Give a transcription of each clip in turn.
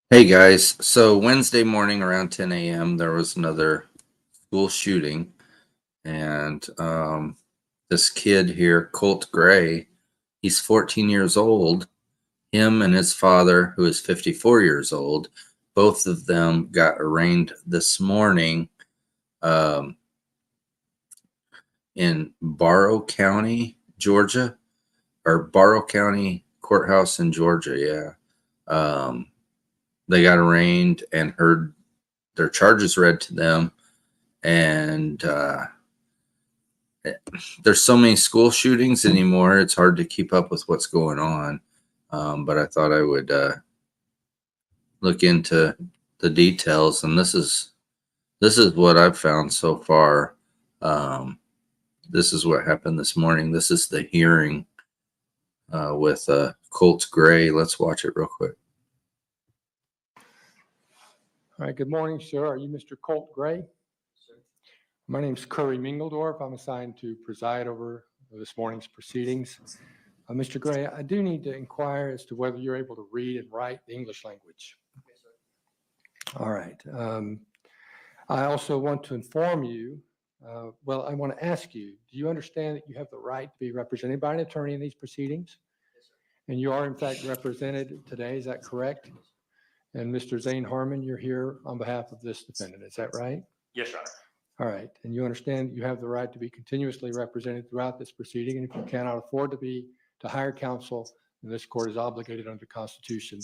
Hey guys, so Wednesday morning around 10 a.m. there was another school shooting, and this kid here, Colt Gray, he's 14 years old. Him and his father, who is 54 years old, both of them got arraigned this morning um, in Barrow County, Georgia, or Barrow County Courthouse in Georgia. Yeah. They got arraigned and heard their charges read to them. And there's so many school shootings anymore, it's hard to keep up with what's going on. But I thought I would look into the details, and this is what I've found so far. This is what happened this morning. This is the hearing with Colt Gray. Let's watch it real quick. All right, good morning, sir. Are you Mr. Colt Gray? Sir. My name is Curry Mingledorf. I'm assigned to preside over this morning's proceedings. Mr. Gray, I do need to inquire as to whether you're able to read and write the English language. Yes, sir. All right. I also want to inform you, I want to ask you, do you understand that you have the right to be represented by an attorney in these proceedings? Yes, sir. And you are in fact represented today, is that correct? And Mr. Zane Harmon, you're here on behalf of this defendant, is that right? Yes, Your Honor. All right, and you understand you have the right to be continuously represented throughout this proceeding, and if you cannot afford to hire counsel, then this court is obligated under the Constitution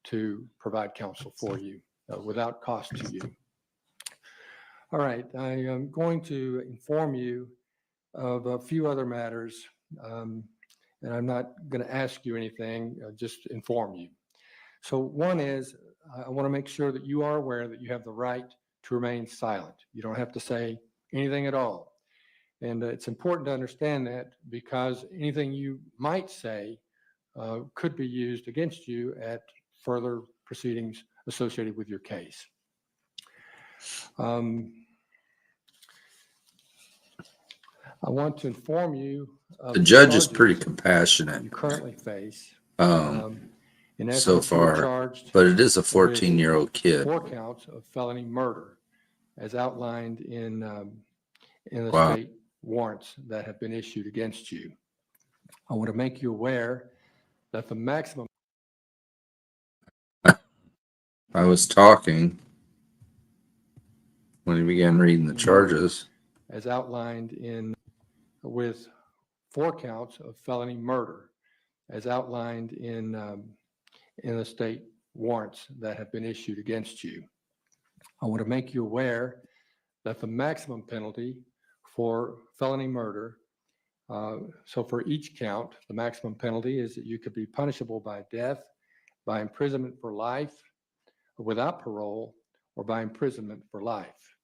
to provide counsel for you without cost to you. All right, I am going to inform you of a few other matters, and I'm not going to ask you anything, just inform you. So one is, I want to make sure that you are aware that you have the right to remain silent. You don't have to say anything at all. And it's important to understand that because anything you might say could be used against you at further proceedings associated with your case. I want to inform you of The judge is pretty compassionate you currently face. In so essence, you were far, charged but it is a 14-year-old kid. 4 counts of felony murder, as outlined in the Wow. state warrants that have been issued against you. I want to make you aware that the maximum. I was talking when he began reading the charges. As outlined with 4 counts of felony murder, as outlined in the state warrants that have been issued against you. I want to make you aware that the maximum penalty for felony murder, so for each count, the maximum penalty is that you could be punishable by death, by imprisonment for life, without parole, or by imprisonment for life,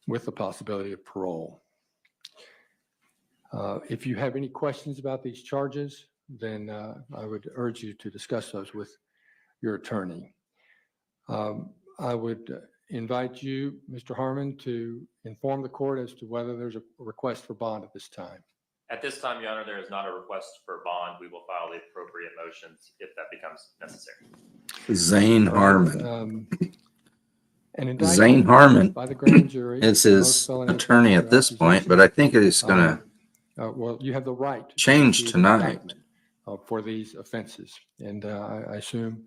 with the possibility of parole. If you have any questions about these charges, then I would urge you to discuss those with your attorney. I would invite you, Mr. Harmon, to inform the court as to whether there's a request for bond at this time. At this time, Your Honor, there is not a request for bond. We will file the appropriate motions if that becomes necessary. Zane Harmon. Zane Harmon by the grand jury is his attorney at this point, but I think he's going to well, you have the right change tonight for these offenses. And I assume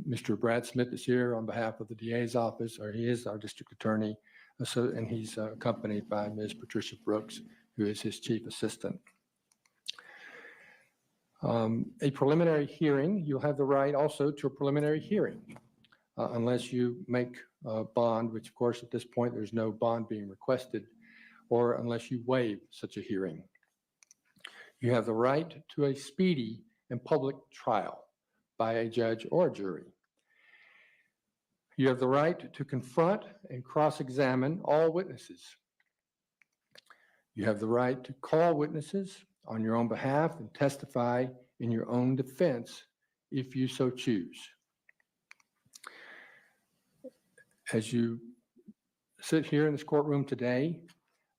Mr. Brad Smith is here on behalf of the DA's office, or he is our district attorney, and he's accompanied by Ms. Patricia Brooks, who is his chief assistant. A preliminary hearing, you'll have the right also to a preliminary hearing, unless you make a bond, which of course at this point there's no bond being requested, or unless you waive such a hearing. You have the right to a speedy and public trial by a judge or a jury. You have the right to confront and cross-examine all witnesses. You have the right to call witnesses on your own behalf and testify in your own defense if you so choose. As you sit here in this courtroom today,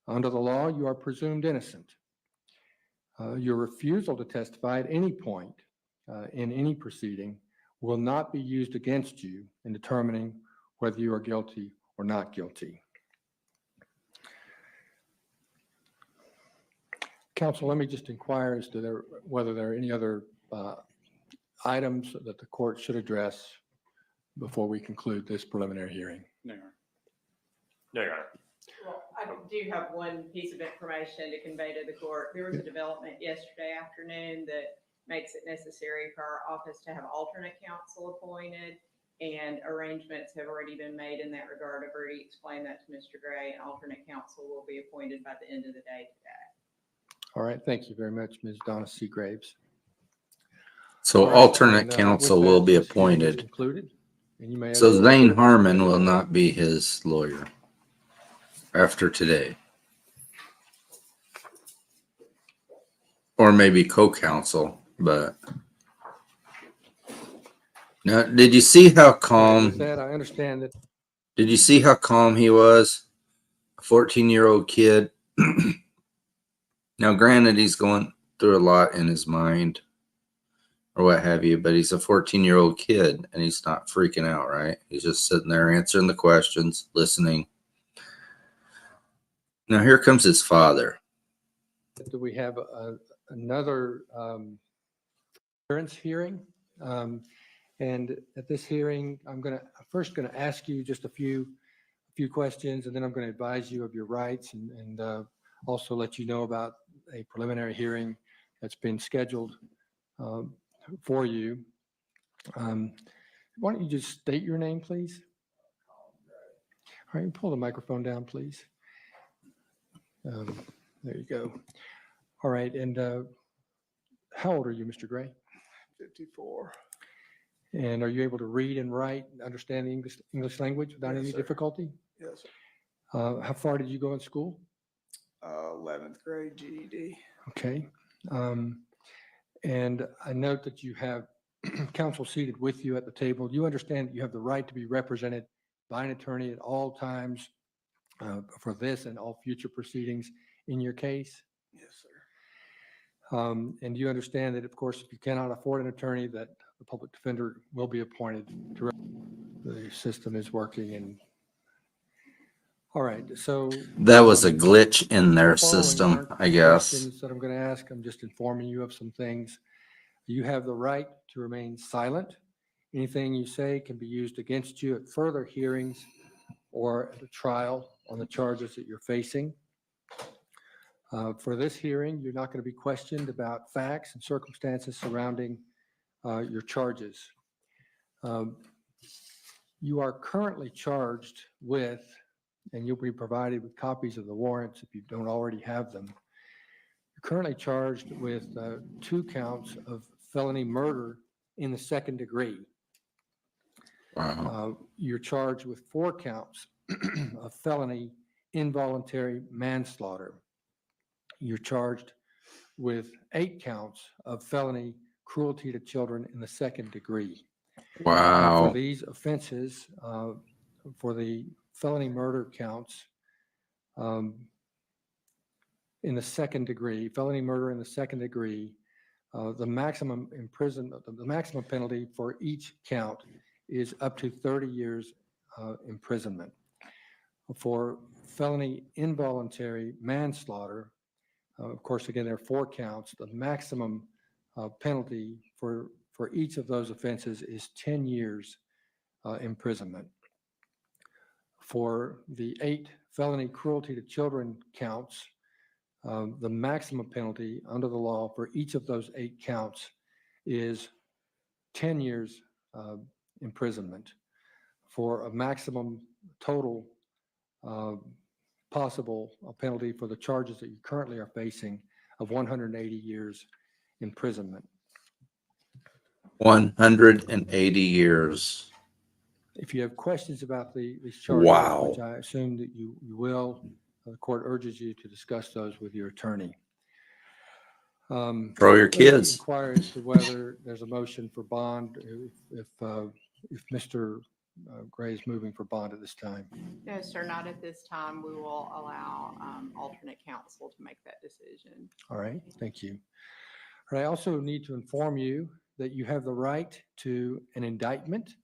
under the law, you are presumed innocent. Your refusal to testify at any point in any proceeding will not be used against you in determining whether you are guilty or not guilty. Counsel, let me just inquire as to whether there are any other items that the court should address before we conclude this preliminary hearing. No, Your Honor. Well, I do have one piece of information to convey to the court. There was a development yesterday afternoon that makes it necessary for our office to have alternate counsel appointed, and arrangements have already been made in that regard. I've already explained that to Mr. Gray, and alternate counsel will be appointed by the end of the day today. All right, thank you very much, Ms. Donna C. Graves. So All right, alternate and, counsel with that, will be this hearing is appointed. concluded, and you may So have- Zane Harmon will not be his lawyer after today. Or maybe co-counsel, but. Now, did you see how With calm, that, I understand that did you see how calm he was? A 14-year-old kid. Now, granted, he's going through a lot in his mind or what have you, but he's a 14-year-old kid and he's not freaking out, right? He's just sitting there answering the questions, listening. Now, here comes his father. we have another appearance hearing. And at this hearing, I'm first going to ask you just a few questions, and then I'm going to advise you of your rights and also let you know about a preliminary hearing that's been scheduled for you. Why don't you just state your name, please? All right, pull the microphone down, please. There you go. All right, and how old are you, Mr. Gray? 54. And are you able to read and write and understand the English language without Yes, any sir. difficulty? Yes, sir. How far did you go in school? 11th grade GED. Okay. And I note that you have counsel seated with you at the table. You understand that you have the right to be represented by an attorney at all times for this and all future proceedings in your case? Yes, sir. And you understand that, of course, if you cannot afford an attorney, that the public defender will be appointed. The system is working. And all right, so That was a glitch in their the following system, aren't I guess. questions that I'm going to ask. I'm just informing you of some things. You have the right to remain silent. Anything you say can be used against you at further hearings or at a trial on the charges that you're facing. For this hearing, you're not going to be questioned about facts and circumstances surrounding your charges. You are currently charged with, and you'll be provided with copies of the warrants if you don't already have them. You're currently charged with 2 counts of felony murder in the second degree. Wow. You're charged with 4 counts of felony involuntary manslaughter. You're charged with 8 counts of felony cruelty to children in the second degree. For Wow. these offenses, for the felony murder counts in the second degree, felony murder in the second degree, the maximum penalty for each count is up to 30 years imprisonment. For felony involuntary manslaughter, of course, again, there are 4 counts. The maximum penalty for each of those offenses is 10 years imprisonment. For the 8 felony cruelty to children counts, the maximum penalty under the law for each of those 8 counts is 10 years imprisonment, for a maximum total possible penalty for the charges that you currently are facing of 180 years imprisonment. 180 years. If you have questions about these charges, Wow. which I assume that you will, the court urges you to discuss those with your attorney. Throw your Let me kids. inquire as to whether there's a motion for bond if Mr. Gray is moving for bond at this time. No, sir, not at this time. We will allow alternate counsel to make that decision. All right, thank you. All right, I also need to inform you that you have the right to an indictment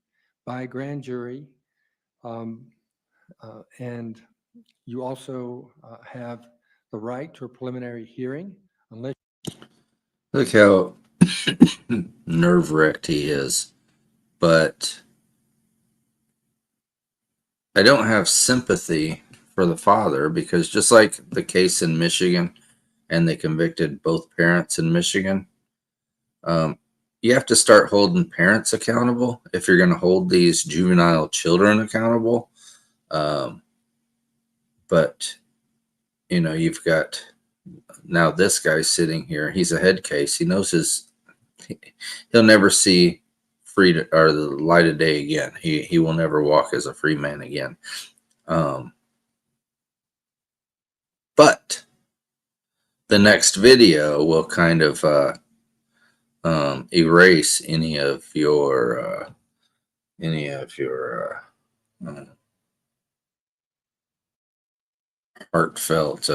by a grand jury, and you also have the right to a preliminary hearing unless Look how nerve-wracked he is. But I don't have sympathy for the father, because just like the case in Michigan, and they convicted both parents in Michigan, you have to start holding parents accountable if you're going to hold these juvenile children accountable. But, you know, you've got now this guy sitting here. He's a head case. He knows he'll never see free or the light of day again. He will never walk as a free man again. But the next video will kind of erase any of your heartfelt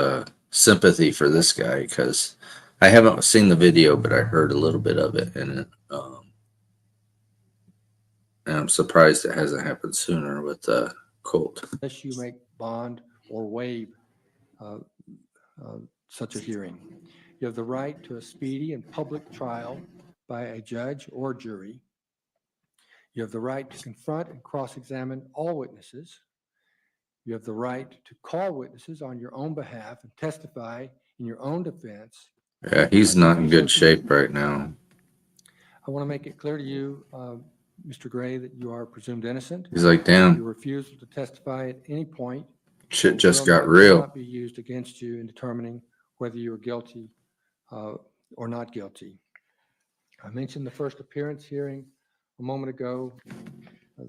sympathy for this guy, because I haven't seen the video, but I heard a little bit of it, and I'm surprised it hasn't happened sooner with Colt. unless you make bond or waive such a hearing. You have the right to a speedy and public trial by a judge or jury. You have the right to confront and cross-examine all witnesses. You have the right to call witnesses on your own behalf and testify in your own defense. Yeah, he's not in good shape right now. I want to make it clear to you, Mr. Gray, that you are presumed innocent. He's like, Your damn, refusal to testify at any point shit just will got not- real. Will not be used against you in determining whether you are guilty or not guilty. I mentioned the first appearance hearing a moment ago.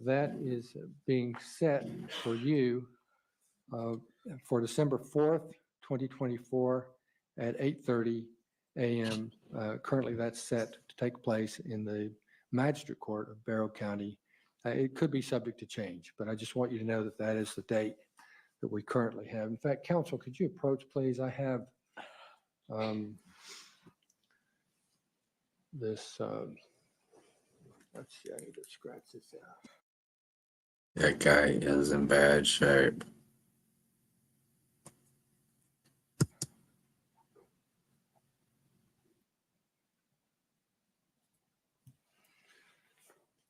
That is being set for you for December 4th, 2024 at 8:30 a.m. Currently, that's set to take place in the Magistrate Court of Barrow County. It could be subject to change, but I just want you to know that that is the date that we currently have. In fact, counsel, could you approach, please? I have this, let's see, I need to scratch this out. That guy is in bad shape.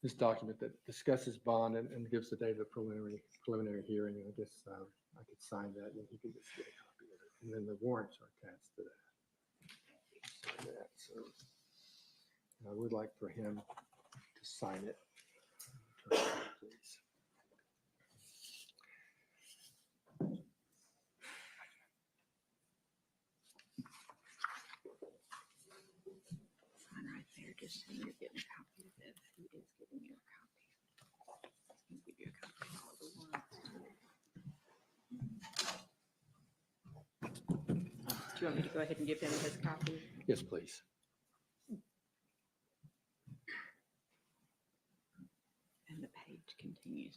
This document that discusses bond and gives the date of the preliminary hearing. I guess I could sign that and he can just get a copy of it. And then the warrants are attached to that. Sign that. So I would like for him to sign it. Please. Sign right there, just so you're getting a copy of this. He is giving you a copy. He'll give you a copy of all the warrants. Do you want me to go ahead and give him his copy? Yes, please. And the page continues.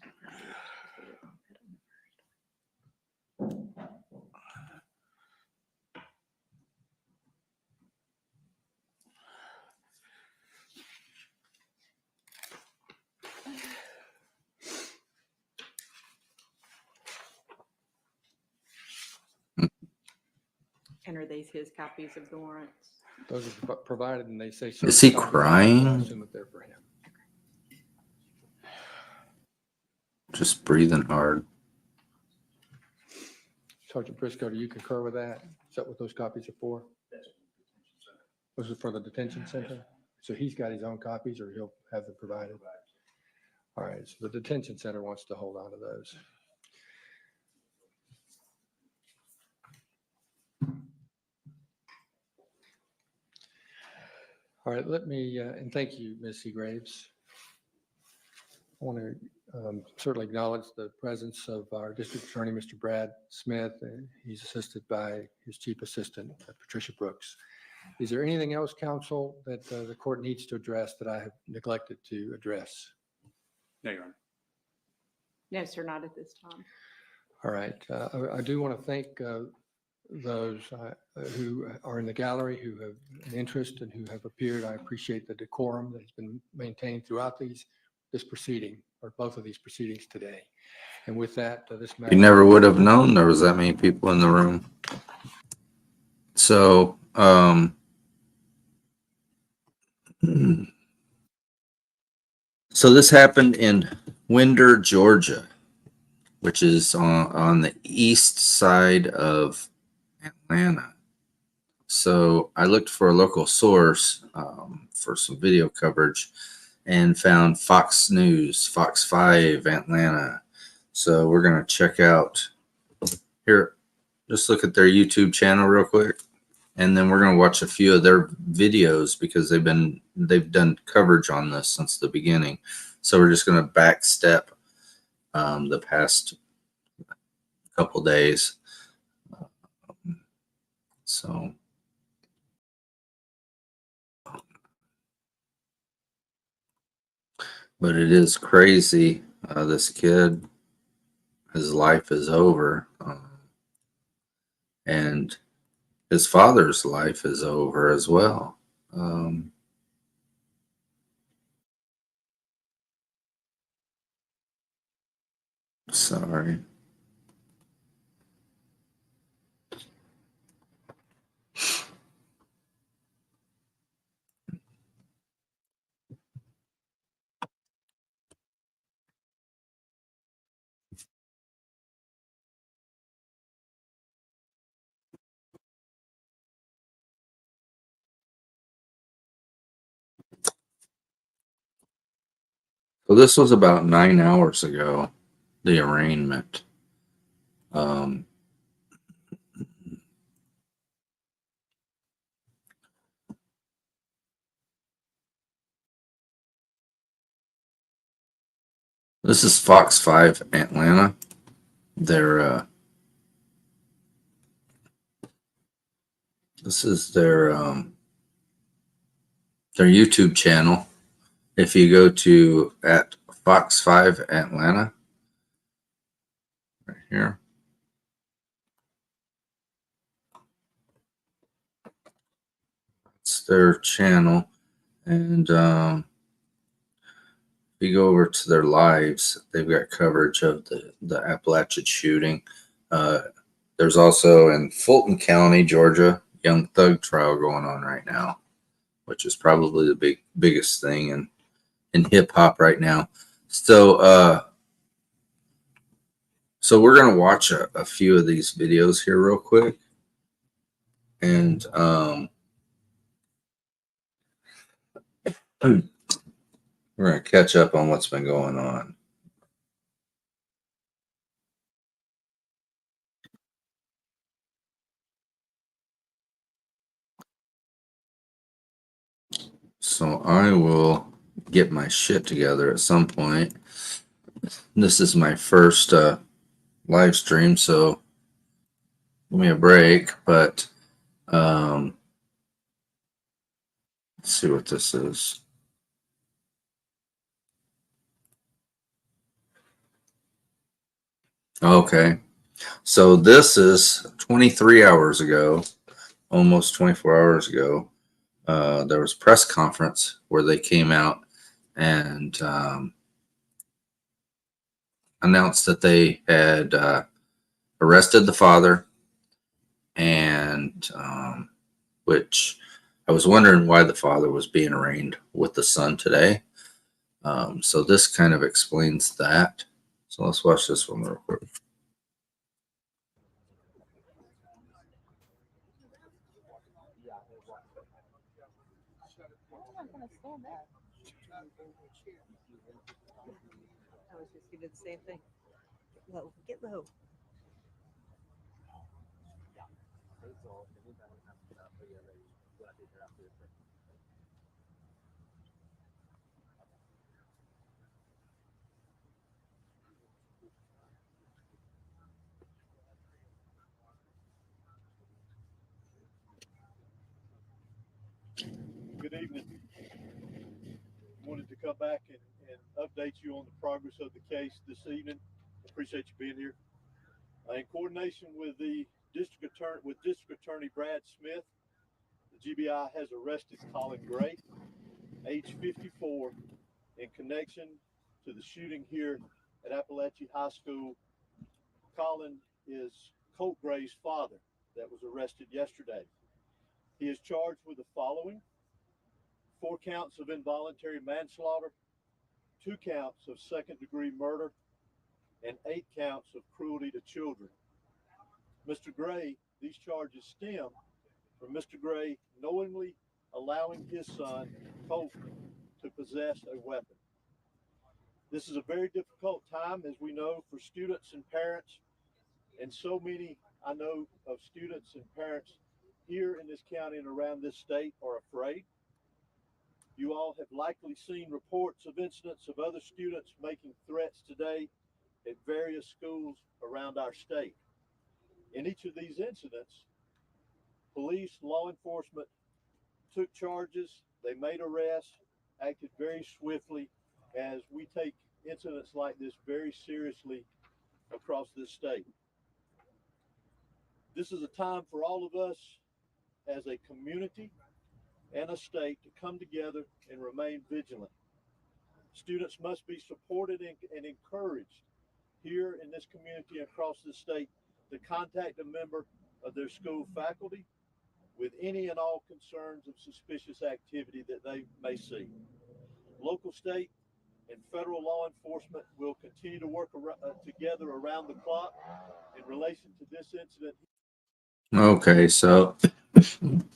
And are these his copies of the warrants? Those are provided and they say. Is he certain copies, but I crying? assume that they're for him. Just breathing hard. Sergeant Briscoe, do you concur with that? Is that what those copies are for? Those are for the detention center? So he's got his own copies or he'll have them provided? All right, so the detention center wants to hold on to those. All right, let me, and thank you, Ms. Seagraves. I want to certainly acknowledge the presence of our district attorney, Mr. Brad Smith. And he's assisted by his chief assistant, Patricia Brooks. Is there anything else, counsel, that the court needs to address that I have neglected to address? No, Your Honor. No, sir, not at this time. All right. I do want to thank those who are in the gallery, who have an interest and who have appeared. I appreciate the decorum that has been maintained throughout this proceeding, or both of these proceedings today. And with that, this matter. You never would have known there was that many people in the room. So, so this happened in Winder, Georgia, which is on the east side of Atlanta. So I looked for a local source for some video coverage and found Fox News, Fox 5, Atlanta. So we're going to check out here. Just look at their YouTube channel real quick. And then we're going to watch a few of their videos because they've done coverage on this since the beginning. So we're just going to backstep the past couple days. So, but it is crazy. This kid, his life is over, and his father's life is over as well. Sorry. So this was about 9 hours ago, the arraignment. This is Fox 5 Atlanta. This is their YouTube channel. If you go to at Fox 5 Atlanta, right here. It's their channel. And if you go over to their lives, they've got coverage of the Apalachee shooting. There's also in Fulton County, Georgia, Young Thug trial going on right now, which is probably the biggest thing in hip hop right now. So so we're gonna watch a few of these videos here real quick, and we're gonna catch up on what's been going on. So I will get my shit together at some point. This is my first live stream, so give me a break, but let's see what this is. Okay, so this is 23 hours ago, almost 24 hours ago. There was a press conference where they came out and announced that they had arrested the father, and which I was wondering why the father was being arraigned with the son today. So this kind of explains that. So let's watch this one real quick. I was just gonna do the same thing. Get low, get low. Good evening. Wanted to come back and update you on the progress of the case this evening. Appreciate you being here. In coordination with the with District Attorney Brad Smith, the GBI has arrested Colt Gray, age 54, in connection to the shooting here at Apalachee High School. Collin is Colt Gray's father that was arrested yesterday. He is charged with the following: 4 counts of involuntary manslaughter, 2 counts of second-degree murder, and 8 counts of cruelty to children. Mr. Gray, these charges stem from Mr. Gray knowingly allowing his son, Colt, to possess a weapon. This is a very difficult time, as we know, for students and parents, and so many I know of students and parents here in this county and around this state are afraid. You all have likely seen reports of incidents of other students making threats today at various schools around our state. In each of these incidents, police, law enforcement took charges, they made arrests, acted very swiftly, as we take incidents like this very seriously across this state. This is a time for all of us as a community and a state to come together and remain vigilant. Students must be supported and encouraged here in this community across the state to contact a member of their school faculty with any and all concerns of suspicious activity that they may see. Local, state, and federal law enforcement will continue to work together around the clock in relation to this incident. Okay, so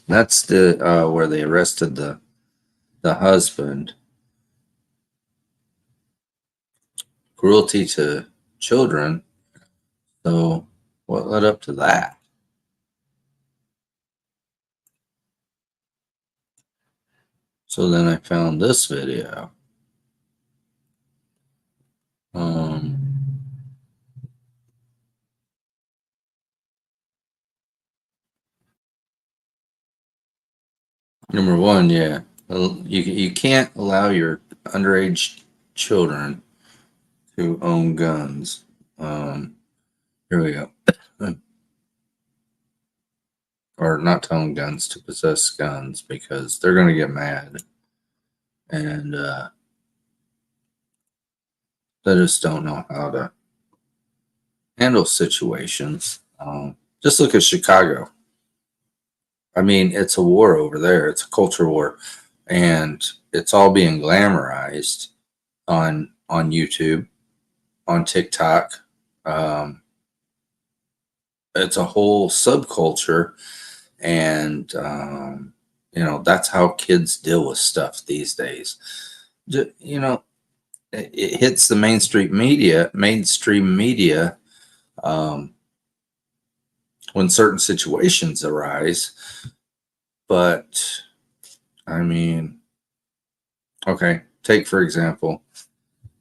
that's the where they arrested the husband. Cruelty to children. So what led up to that? So then I found this video. Number one, yeah, you can't allow your underage children to own guns. Here we go. Or not to own guns, to possess guns, because they're going to get mad. And they just don't know how to handle situations. Just look at Chicago. I mean, it's a war over there. It's a culture war. And it's all being glamorized on YouTube, on TikTok. It's a whole subculture. And, you know, that's how kids deal with stuff these days. You know, it hits the mainstream media when certain situations arise. But I mean, okay, take for example,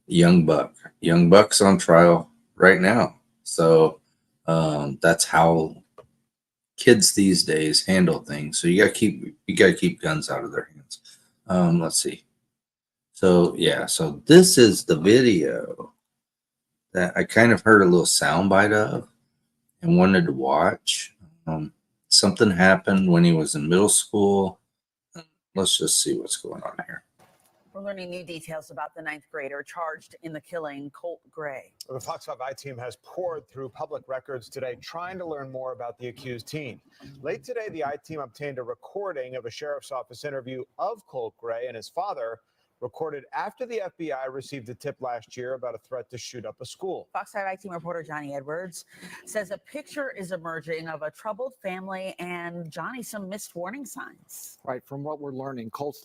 Young Buck. Young Buck's on trial right now. So that's how kids these days handle things. So you gotta keep guns out of their hands. Let's see. So yeah, so this is the video that I kind of heard a little soundbite of and wanted to watch. Something happened when he was in middle school. Let's just see what's going on here. We're learning new details about the 9th grader charged in the killing, Colt Gray. The Fox 5 I team has poured through public records today, trying to learn more about the accused teen. Late today, the I team obtained a recording of a sheriff's office interview of Colt Gray and his father, recorded after the FBI received a tip last year about a threat to shoot up a school. Fox 5 I team reporter Johnny Edwards says a picture is emerging of a troubled family and, Johnny, some missed warning signs. Right, from what we're learning, Colt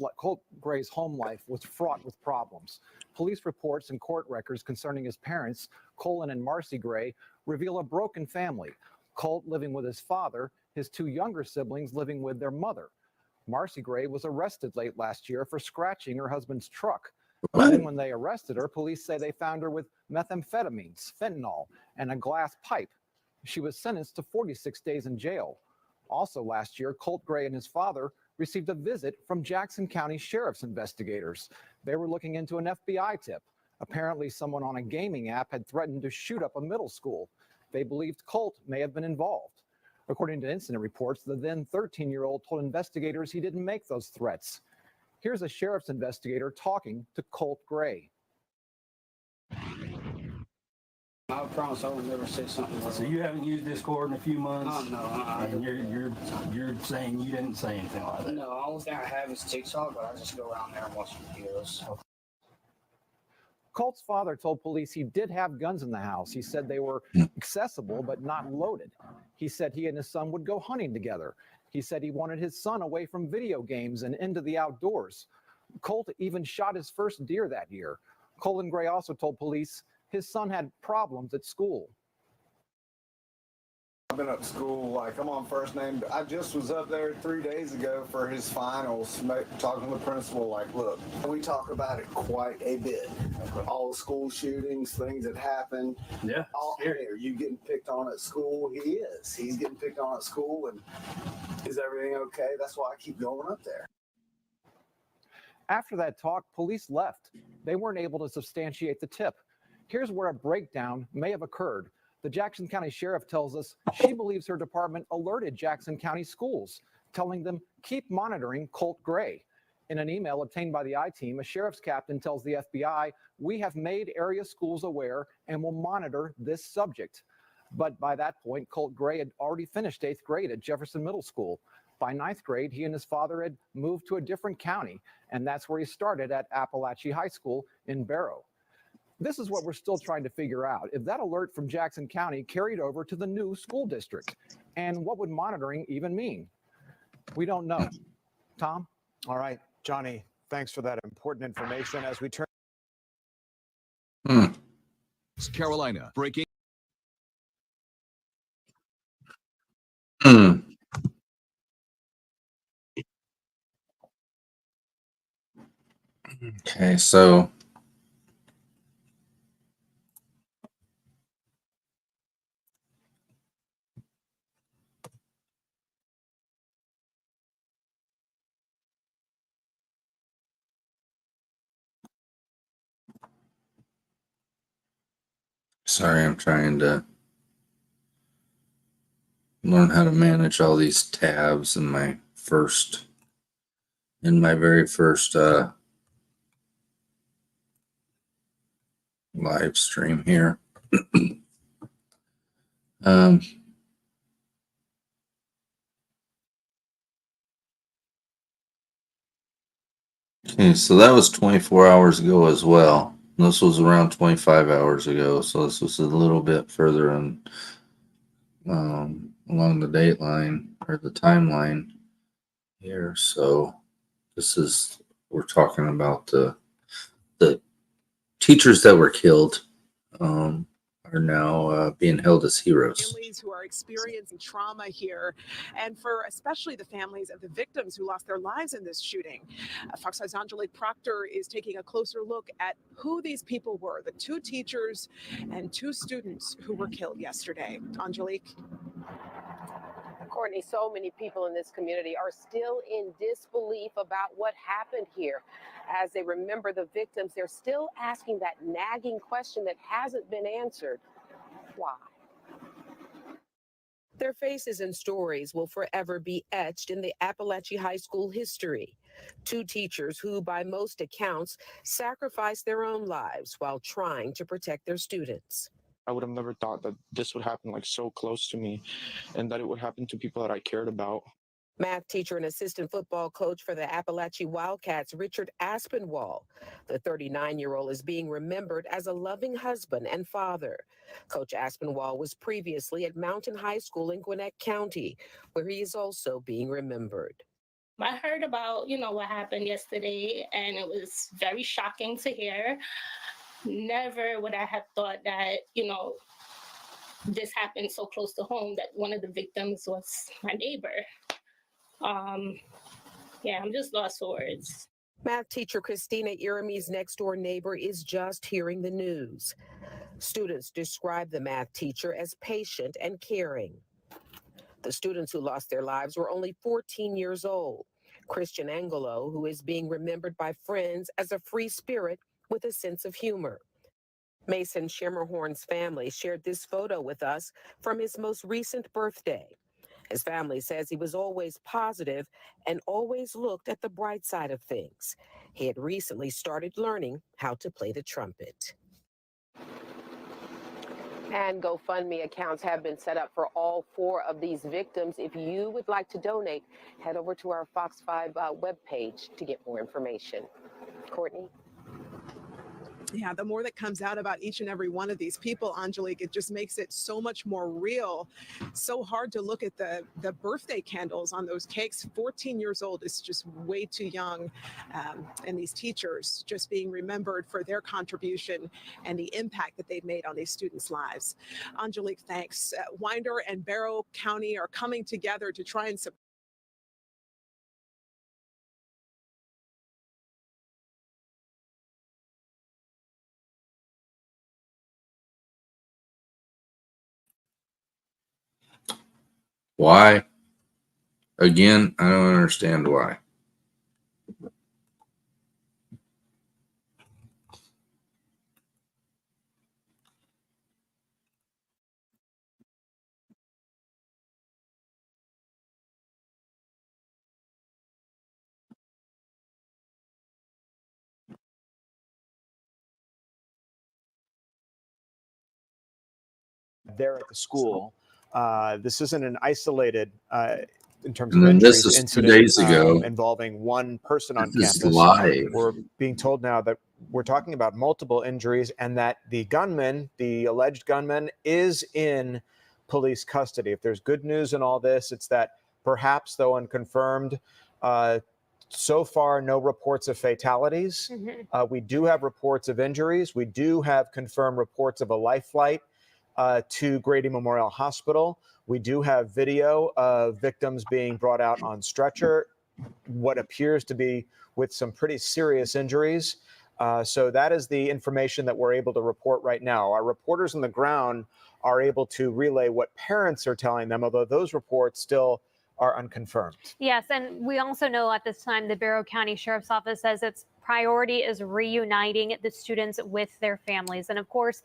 Gray's home life was fraught with problems. Police reports and court records concerning his parents, Colin and Marcy Gray, reveal a broken family. Colt living with his father, his 2 younger siblings living with their mother. Marcy Gray was arrested late last year for scratching her husband's truck. Then when they arrested her, police say they found her with methamphetamines, fentanyl, and a glass pipe. She was sentenced to 46 days in jail. Also last year, Colt Gray and his father received a visit from Jackson County Sheriff's investigators. They were looking into an FBI tip. Apparently, someone on a gaming app had threatened to shoot up a middle school. They believed Colt may have been involved. According to incident reports, the then 13-year-old told investigators he didn't make those threats. Here's a sheriff's investigator talking to Colt Gray. I promise I will never say something like that. So you haven't used Discord in a few months? No, And you're saying you didn't say anything like that? No, the only thing I have is TikTok, but I just go around there and watch videos. Colt's father told police he did have guns in the house. He said they were accessible but not loaded. He said he and his son would go hunting together. He said he wanted his son away from video games and into the outdoors. Colt even shot his first deer that year. Colt Gray also told police his son had problems at school. I've been up to school, like I'm on first name. I just was up there 3 days ago for his finals, talking to the principal, like, look, we talk about it quite a bit. All the school shootings, things that happen. Yeah. Hey, are you getting picked on at school? He is. He's getting picked on at school, and is everything okay? That's why I keep going up there. After that talk, police left. They weren't able to substantiate the tip. Here's where a breakdown may have occurred. The Jackson County Sheriff tells us she believes her department alerted Jackson County schools, telling them keep monitoring Colt Gray. In an email obtained by the I-Team, a sheriff's captain tells the FBI, we have made area schools aware and will monitor this subject. But by that point, Colt Gray had already finished 8th grade at Jefferson Middle School. By 9th grade, he and his father had moved to a different county, and that's where he started at Apalachee High School in Barrow. This is what we're still trying to figure out, if that alert from Jackson County carried over to the new school district. And what would monitoring even mean? We don't know. Tom? All right, Johnny, thanks for that important information. As we turn. Carolina, breaking. Okay, so sorry, I'm trying to learn how to manage all these tabs in my very first live stream here. Okay, so that was 24 hours ago as well. This was around 25 hours ago, so this was a little bit further on along the date line or the timeline here. So this is, we're talking about the teachers that were killed are now being held as heroes. Families who are experiencing trauma here, and for especially the families of the victims who lost their lives in this shooting. Fox 5's Angelique Proctor is taking a closer look at who these people were, the 2 teachers and 2 students who were killed yesterday. Angelique. Courtney, so many people in this community are still in disbelief about what happened here. As they remember the victims, they're still asking that nagging question that hasn't been answered. Why? Their faces and stories will forever be etched in the Apalachee High School history. 2 teachers who, by most accounts, sacrificed their own lives while trying to protect their students. I would have never thought that this would happen like so close to me and that it would happen to people that I cared about. Math teacher and assistant football coach for the Apalachee Wildcats, Richard Aspinwall. The 39-year-old is being remembered as a loving husband and father. Coach Aspinwall was previously at Mountain High School in Gwinnett County, where he is also being remembered. I heard about, what happened yesterday, and it was very shocking to hear. Never would I have thought that, this happened so close to home, that one of the victims was my neighbor. I'm just lost for words. Math teacher CRISTINA, IRIMIE's next door neighbor, is just hearing the news. Students describe the math teacher as patient and caring. The students who lost their lives were only 14 years old. Christian ANGULO, who is being remembered by friends as a free spirit with a sense of humor. Mason SHERMERHORN's family shared this photo with us from his most recent birthday. His family says he was always positive and always looked at the bright side of things. He had recently started learning how to play the trumpet. And GoFundMe accounts have been set up for all 4 of these victims. If you would like to donate, head over to our Fox 5 webpage to get more information. Courtney? Yeah, the more that comes out about each and every one of these people, Angelique, it just makes it so much more real. So hard to look at the birthday candles on those cakes. 14 years old is just way too young. And these teachers just being remembered for their contribution and the impact that they've made on these students' lives. Angelique, thanks. Winder and Barrow County are coming together to try and support. Why? Again, I don't understand why. There at the school. This isn't an isolated, in terms And of then injuries, this is 2 incident days ago. involving one person on This is campus. live. We're being told now that we're talking about multiple injuries and that the gunman, the alleged gunman, is in police custody. If there's good news in all this, it's that perhaps, though unconfirmed, so far, no reports of fatalities. We do have reports of injuries. We do have confirmed reports of a life flight to Grady Memorial Hospital. We do have video of victims being brought out on stretcher, what appears to be with some pretty serious injuries. So that is the information that we're able to report right now. Our reporters on the ground are able to relay what parents are telling them, although those reports still are unconfirmed. Yes, and we also know at this time the Barrow County Sheriff's Office says its priority is reuniting the students with their families. And of course,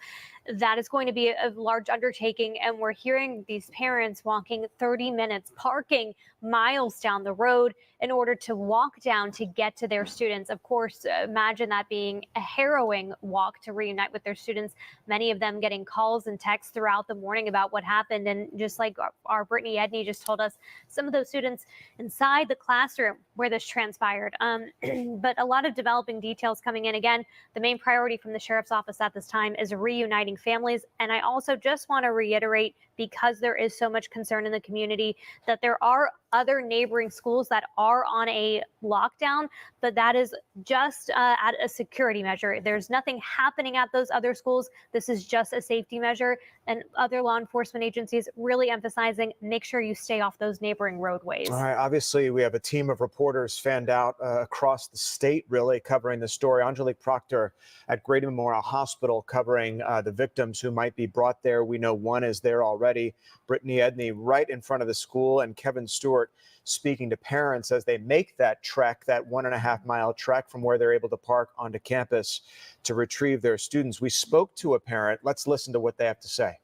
that is going to be a large undertaking. And we're hearing these parents walking 30 minutes, parking miles down the road in order to walk down to get to their students. Of course, imagine that being a harrowing walk to reunite with their students, many of them getting calls and texts throughout the morning about what happened. And just like our Brittany Edney just told us, some of those students inside the classroom where this transpired. But a lot of developing details coming in. Again, the main priority from the sheriff's office at this time is reuniting families. And I also just want to reiterate, because there is so much concern in the community, that there are other neighboring schools that are on a lockdown, but that is just at a security measure. There's nothing happening at those other schools. This is just a safety measure, and other law enforcement agencies really emphasizing, make sure you stay off those neighboring roadways. All right, obviously, we have a team of reporters fanned out across the state, really, covering the story. Angelique Proctor at Grady Memorial Hospital covering the victims who might be brought there. We know one is there already. Brittany Edney right in front of the school, and Kevin Stewart speaking to parents as they make that trek, that 1.5 mile trek from where they're able to park onto campus to retrieve their students. We spoke to a parent. Let's listen to what they have to say.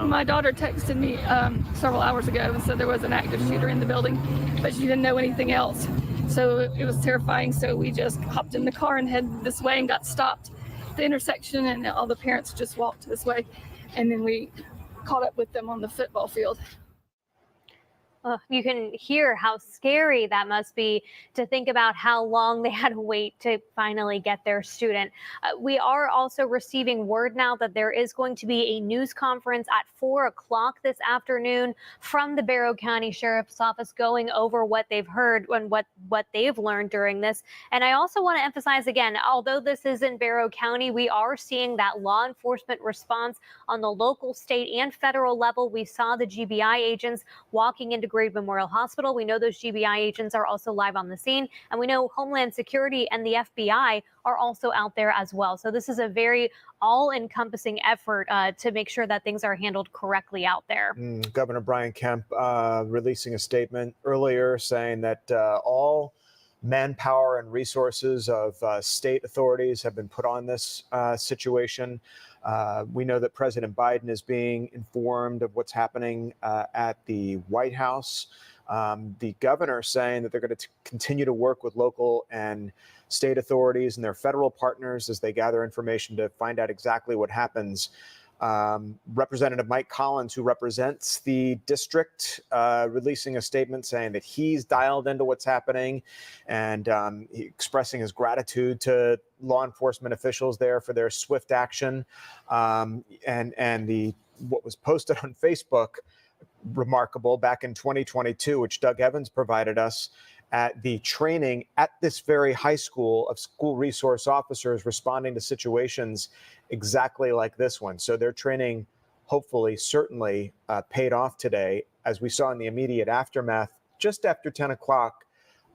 My daughter texted me several hours ago and said there was an active shooter in the building, but she didn't know anything else. So it was terrifying. So we just hopped in the car and headed this way and got stopped at the intersection, and all the parents just walked this way. And then we caught up with them on the football field. You can hear how scary that must be, to think about how long they had to wait to finally get their student. We are also receiving word now that there is going to be a news conference at 4 o'clock this afternoon from the Barrow County Sheriff's Office, going over what they've heard and what they've learned during this. And I also want to emphasize again, although this is in Barrow County, we are seeing that law enforcement response on the local, state, and federal level. We saw the GBI agents walking into Grady Memorial Hospital. We know those GBI agents are also live on the scene, and we know Homeland Security and the FBI are also out there as well. So this is a very all-encompassing effort to make sure that things are handled correctly out there. Governor Brian Kemp releasing a statement earlier saying that all manpower and resources of state authorities have been put on this situation. We know that President Biden is being informed of what's happening at the White House. The governor saying that they're going to continue to work with local and state authorities and their federal partners as they gather information to find out exactly what happens. Representative Mike Collins, who represents the district, releasing a statement saying that he's dialed into what's happening and expressing his gratitude to law enforcement officials there for their swift action. And what was posted on Facebook, remarkable, back in 2022, which Doug Evans provided us, at the training at this very high school of school resource officers responding to situations exactly like this one. So their training, hopefully, certainly paid off today, as we saw in the immediate aftermath, just after 10 o'clock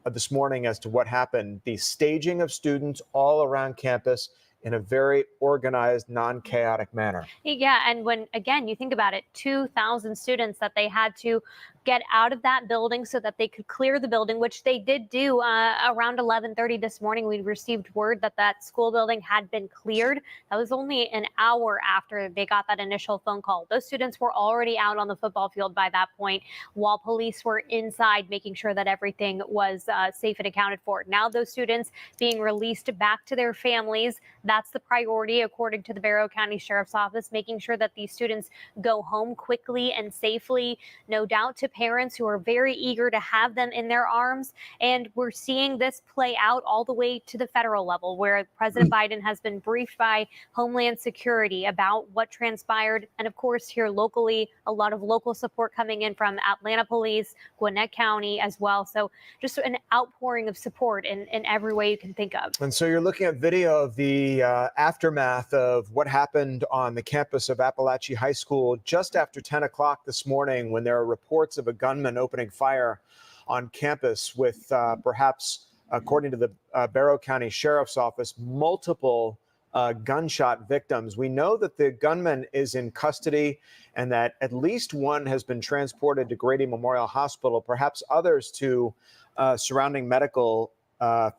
this morning, as to what happened. The staging of students all around campus in a very organized, non-chaotic manner. Yeah, and when, again, you think about it, 2,000 students that they had to get out of that building so that they could clear the building, which they did do around 11:30 this morning. We received word that that school building had been cleared. That was only an hour after they got that initial phone call. Those students were already out on the football field by that point, while police were inside making sure that everything was safe and accounted for. Now those students being released back to their families. That's the priority, according to the Barrow County Sheriff's Office, making sure that these students go home quickly and safely, no doubt to parents who are very eager to have them in their arms. And we're seeing this play out all the way to the federal level, where President Biden has been briefed by Homeland Security about what transpired. And of course, here locally, a lot of local support coming in from Atlanta Police, Gwinnett County as well. So just an outpouring of support in every way you can think of. And so you're looking at video of the aftermath of what happened on the campus of Apalachee High School just after 10 o'clock this morning, when there are reports of a gunman opening fire on campus with perhaps, according to the Barrow County Sheriff's Office, multiple gunshot victims. We know that the gunman is in custody and that at least one has been transported to Grady Memorial Hospital, perhaps others to surrounding medical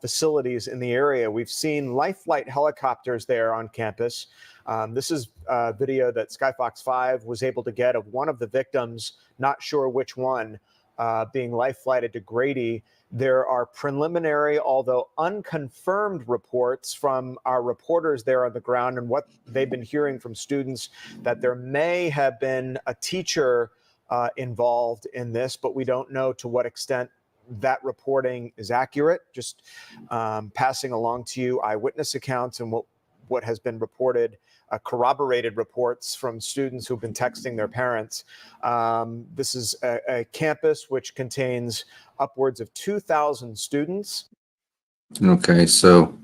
facilities in the area. We've seen Life Flight helicopters there on campus. This is video that Skyfox 5 was able to get of one of the victims, not sure which one, being life flighted to Grady. There are preliminary, although unconfirmed, reports from our reporters there on the ground and what they've been hearing from students, that there may have been a teacher involved in this, but we don't know to what extent that reporting is accurate. Just passing along to you eyewitness accounts and what has been reported, corroborated reports from students who've been texting their parents. This is a campus which contains upwards of 2,000 students. Okay, so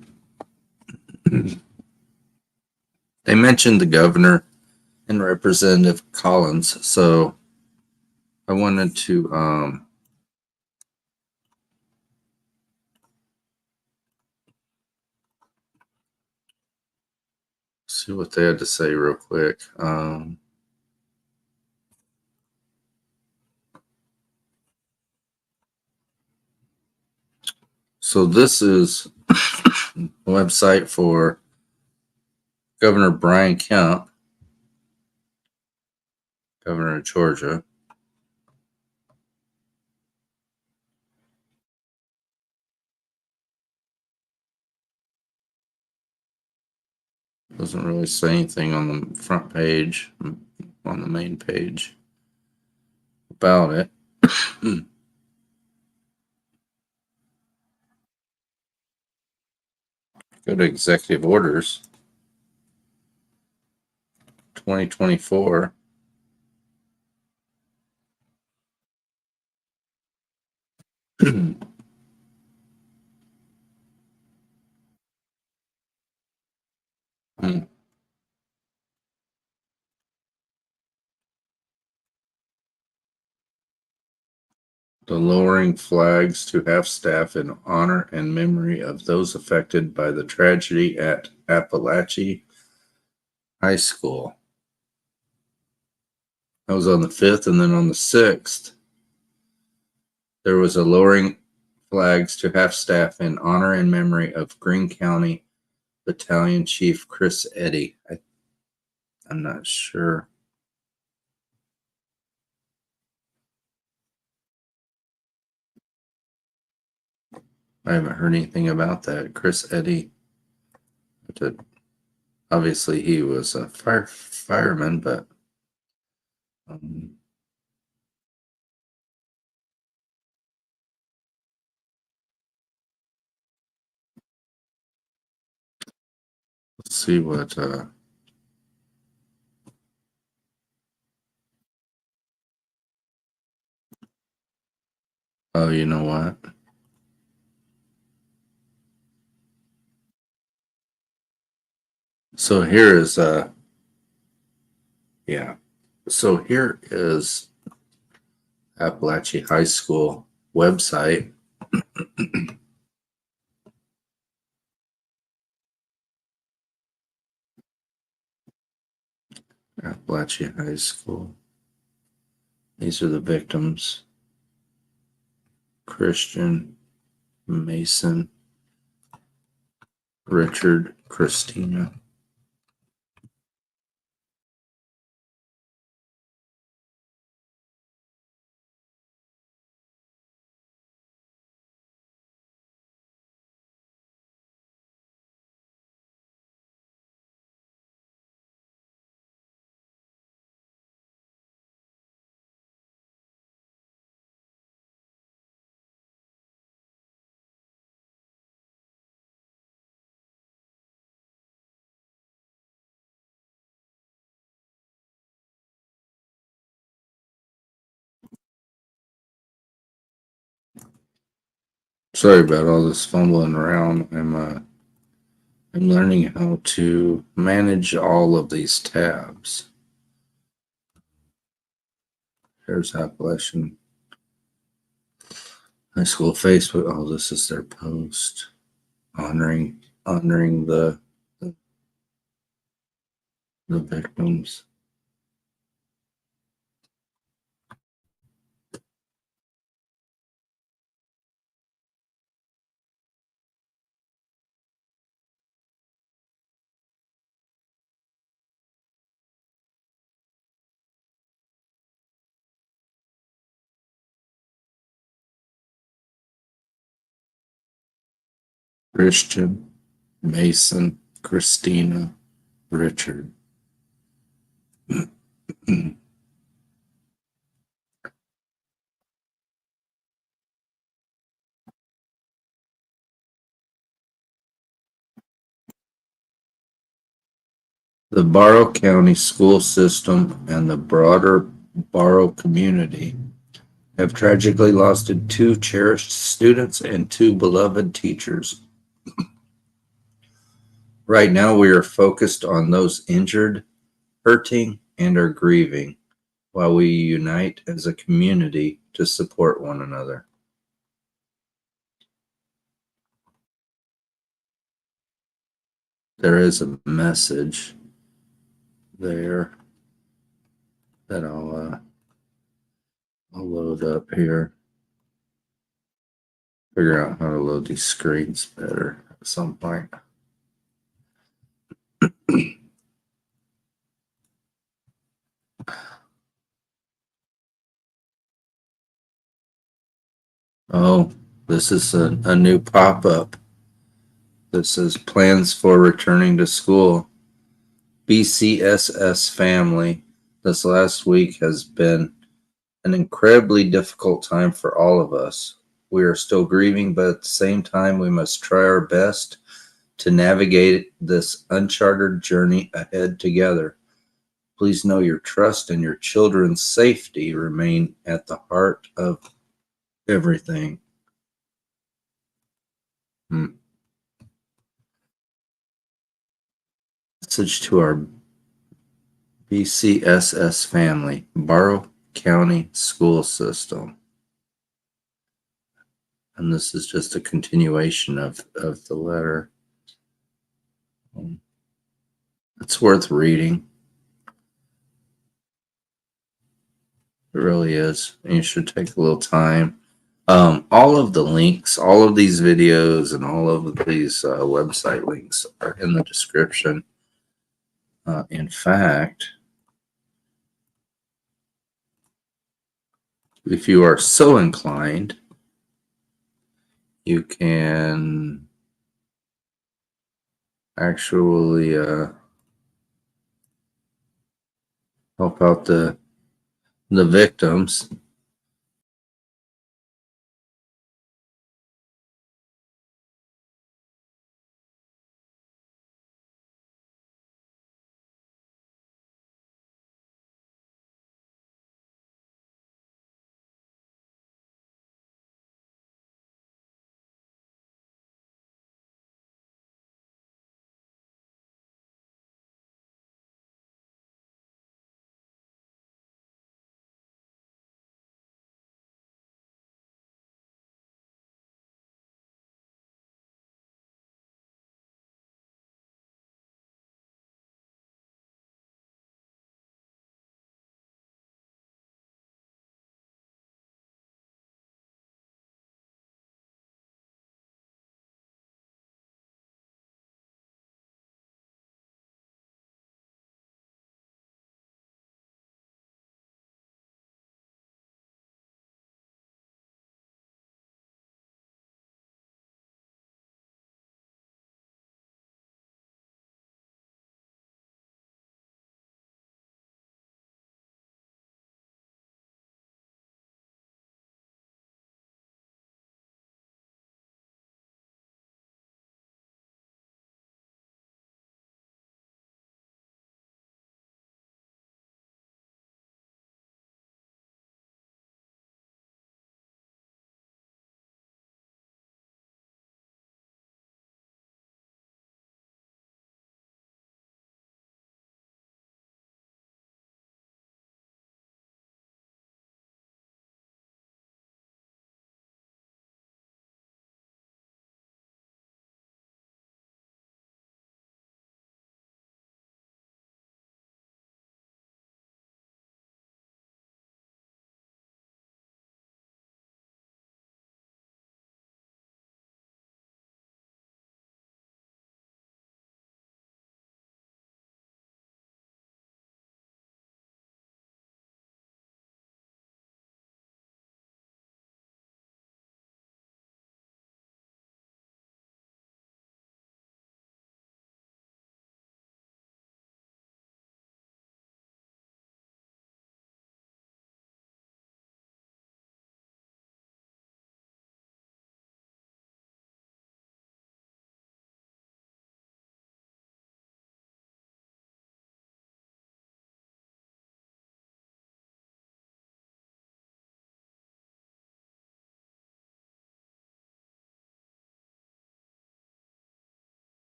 they mentioned the governor and Representative Collins, so I wanted to see what they had to say real quick. So this is a website for Governor Brian Kemp, governor of Georgia. Doesn't really say anything on the front page, on the main page, about it. Go to executive orders, 2024. The lowering flags to half-staff in honor and memory of those affected by the tragedy at Apalachee High School. That was on the 5th, and then on the 6th, there was a lowering flags to half staff in honor and memory of Greene County Battalion Chief Chris Eddy. I'm not sure. I haven't heard anything about that. Chris Eddy. Obviously, he was a fireman, but let's see what. Oh, you know what? So here is yeah. So here is Apalachee High School website. Apalachee High School. These are the victims. Christian, Mason, Richard, Christina. Sorry about all this fumbling around. I'm learning how to manage all of these tabs. Here's Appalachian High School Facebook. Oh, this is their post honoring the victims. Christian, Mason, Christina, Richard. The Barrow County school system and the broader Barrow community have tragically lost 2 cherished students and 2 beloved teachers. Right now, we are focused on those injured, hurting, and are grieving, while we unite as a community to support one another. There is a message there that I'll load up here. Figure out how to load these screens better at some point. Oh, this is a new pop-up. This is plans for returning to school. BCSS family. This last week has been an incredibly difficult time for all of us. We are still grieving, but at the same time, we must try our best to navigate this uncharted journey ahead together. Please know your trust and your children's safety remain at the heart of everything. Message to our BCSS family, Barrow County School System. And this is just a continuation of the letter. It's worth reading. It really is. And you should take a little time. All of the links, all of these videos, and all of these website links are in the description. In fact, if you are so inclined, you can actually help out the victims.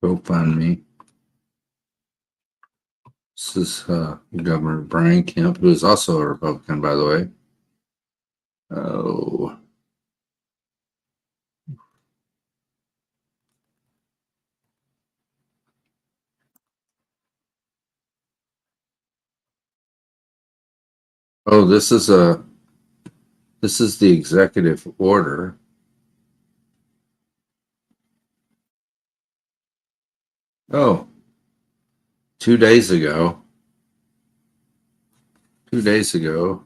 GoFundMe. This is Governor Brian Kemp, who is also a Republican, by the way. Oh. Oh, this is the executive order. Oh, 2 days ago. 2 days ago.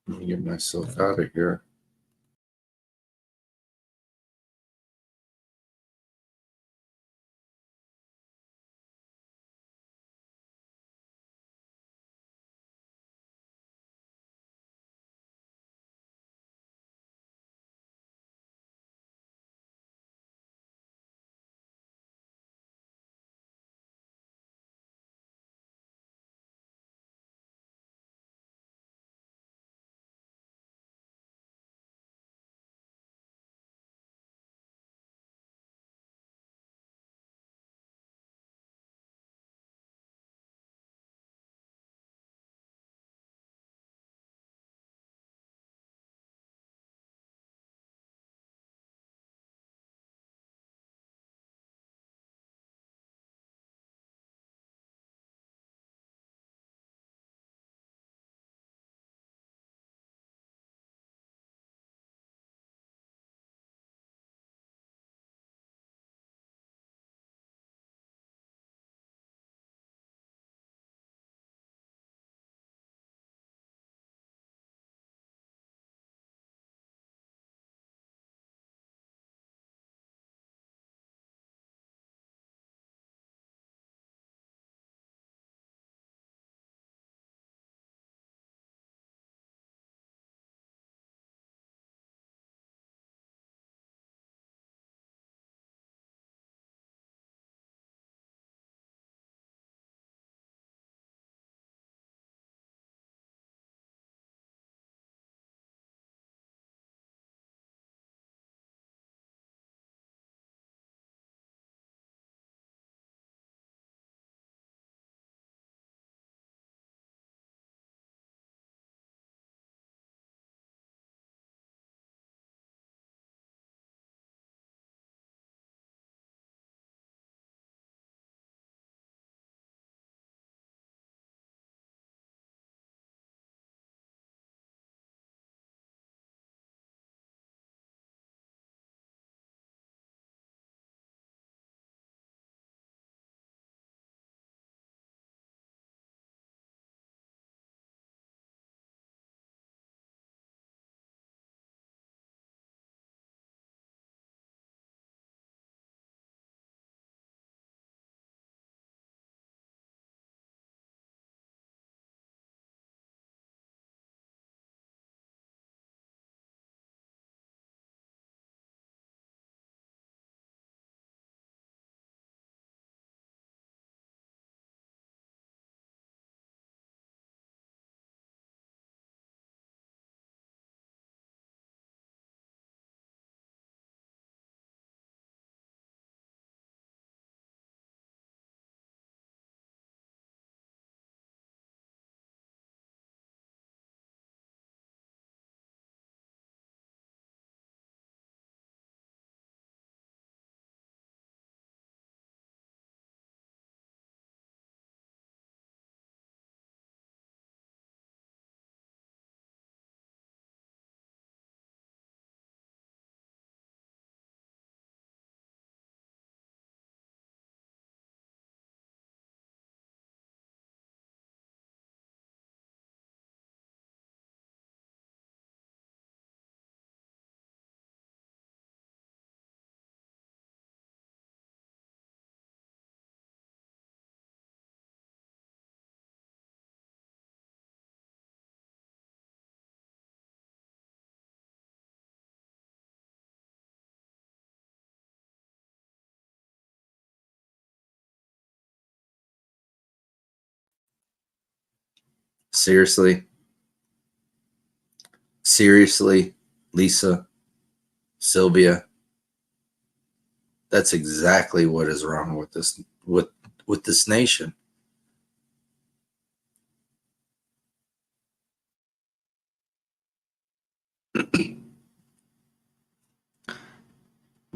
Let me get myself out of here. Seriously? Seriously? Lisa, Sylvia. That's exactly what is wrong with this with this nation.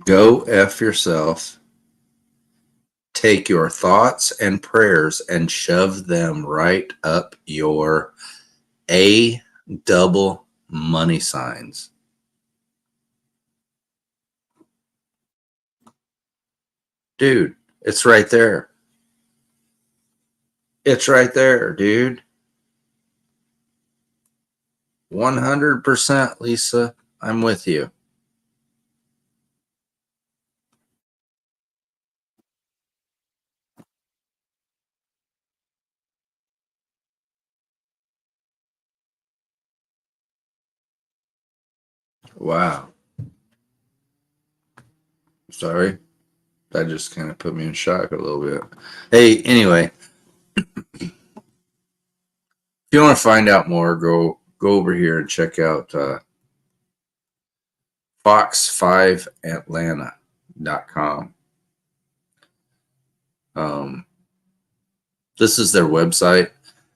Go F yourself. Take your thoughts and prayers and shove them right up your A double money signs. Dude, it's right there. It's right there, dude. 100%, Lisa. I'm with you. Wow. Sorry. That just kind of put me in shock a little bit. Hey, anyway, if you want to find out more, go over here and check out fox5atlanta.com. This is their website.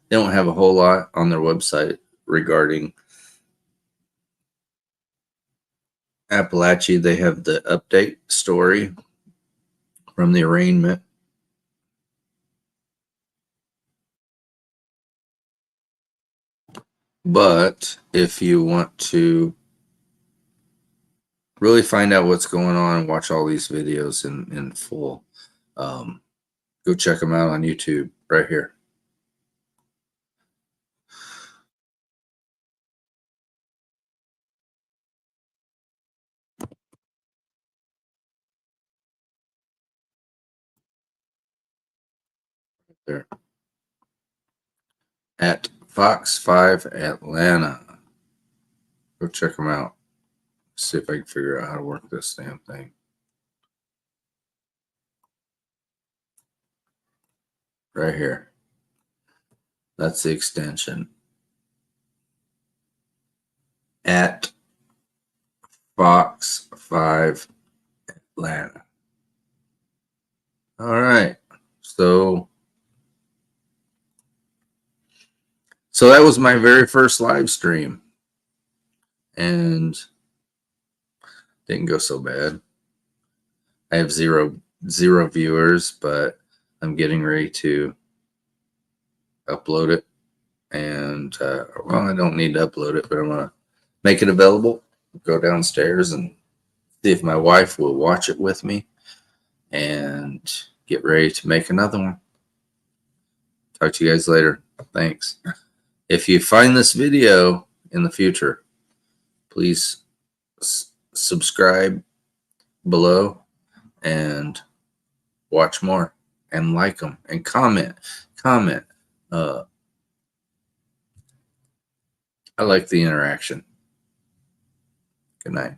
They don't have a whole lot on their website regarding Apalachee. They have the update story from the arraignment. But if you want to really find out what's going on and watch all these videos in full, go check them out on YouTube right here. There. At Fox 5 Atlanta. Go check them out. See if I can figure out how to work this damn thing. Right here. That's the extension. At Fox 5 Atlanta. All right. So that was my very first live stream. And didn't go so bad. I have zero viewers, but I'm getting ready to upload it. And, well, I don't need to upload it, but I'm going to make it available. Go downstairs and see if my wife will watch it with me and get ready to make another one. Talk to you guys later. Thanks. If you find this video in the future, please subscribe below and watch more and like them and comment. I like the interaction. Good night.